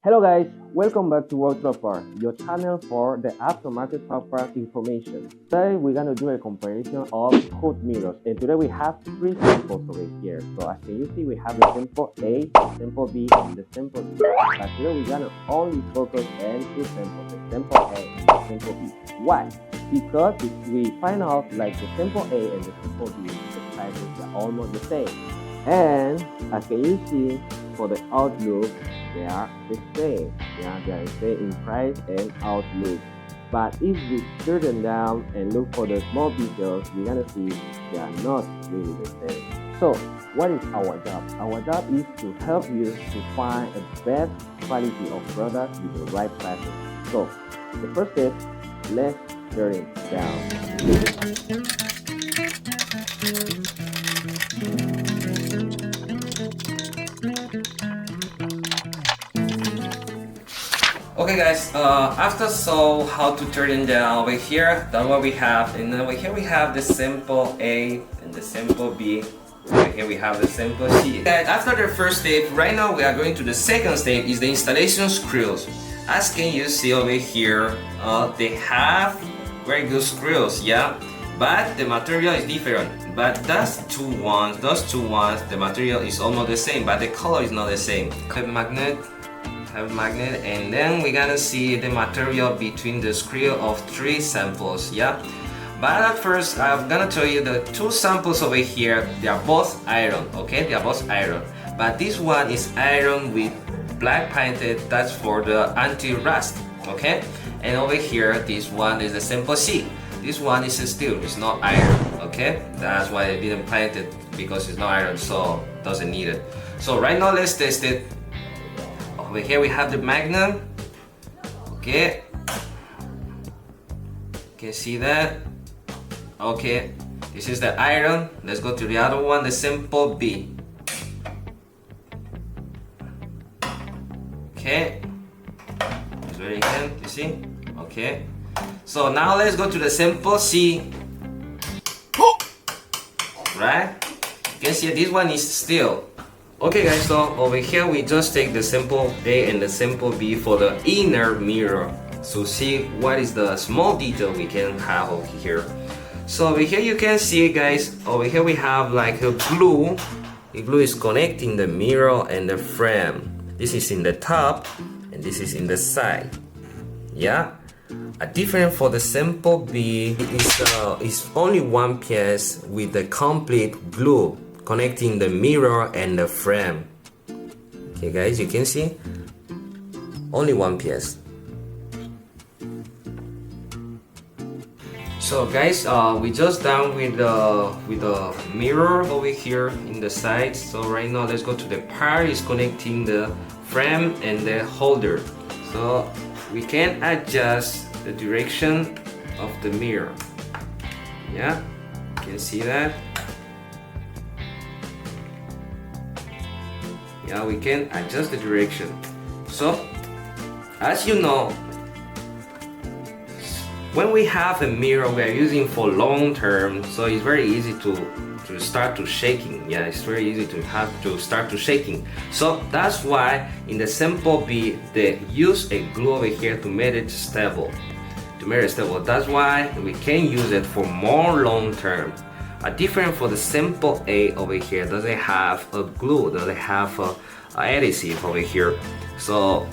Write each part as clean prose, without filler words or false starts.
Hello guys, welcome back to Wardrobe, your channel for the aftermarket software information. Today we're gonna do a comparison of hood mirrors, and today we have three samples over here. So as you see, we have the sample A, the sample B, and the sample C. But today we're gonna only focus on two samples, the sample A and the sample B. Why? Because if we find out like the sample A and the sample B, the prices are almost the same. And as you see, for the outlook, they are the same. Yeah, they are the same in price and outlook. But if we turn them down and look for the small details, we're gonna see they are not really the same. So, what is our job? Our job is to help you to find the best quality of product with the right prices. So, the first step, let's turn it down. Okay guys, after saw how to turn it down over here, that's what we have, and over here we have the sample A and the sample B. Over here we have the sample C. And after the first step, right now we are going to the second step, is the installation screws. As can you see over here, they have very good screws, yeah, but the material is different. But those two ones, the material is almost the same, but the color is not the same. Magnet, and then we're gonna see the material between the screw of three samples, yeah. But at first I'm gonna tell you the two samples over here, they are both iron, okay, they are both iron, but this one is iron with black painted, that's for the anti-rust, okay. And over here, this one is the sample C. This one is steel, it's not iron, okay. That's why I didn't paint it, because it's not iron, so doesn't need it. So right now let's test it. Over here we have the magnet. Okay. Can see that? Okay. This is the iron. Let's go to the other one, the sample B. Okay. It's very again, you see? Okay. So now let's go to the sample C. Right? You can see this one is steel. Okay guys, so over here we just take the sample A and the sample B for the inner mirror. So see what is the small detail we can have over here. So over here you can see guys, over here we have like a glue. The glue is connecting the mirror and the frame. This is in the top and this is in the side. Yeah. A different for the sample B is only one piece with the complete glue connecting the mirror and the frame. Okay guys, you can see only one piece. So guys, we just done with the mirror over here in the side. So right now let's go to the part is connecting the frame and the holder. So we can adjust the direction of the mirror. Yeah, you can see that. Yeah, we can adjust the direction. So, as you know, when we have a mirror we are using for long term, so it's very easy to start to shaking. Yeah, it's very easy to have to start to shaking. So that's why in the sample B they use a glue over here to make it stable. That's why we can use it for more long term. Different for the sample A over here, doesn't have a glue, doesn't have a adhesive over here. So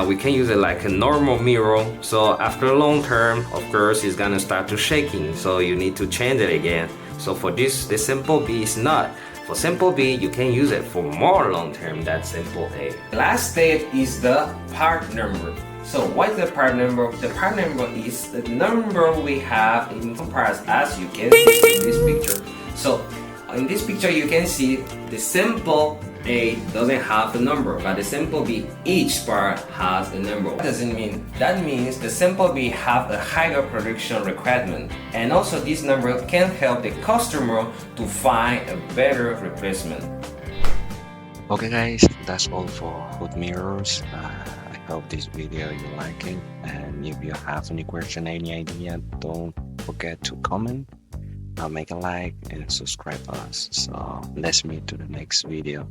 we can use it like a normal mirror. So after a long term, of course, it's gonna start to shaking. So you need to change it again. So for this, the sample B is not. For sample B, you can use it for more long term than sample A. Last step is the part number. So what's the part number? The part number is the number we have in parts, as you can see in this picture. So in this picture you can see the sample A doesn't have a number, but the sample B, each part has a number. What does it mean? That means the sample B have a higher production requirement, and also this number can help the customer to find a better replacement. Okay guys, that's all for hood mirrors. I hope this video you like it, and if you have any question, any idea, don't forget to comment, make a like and subscribe us. So let's meet to the next video.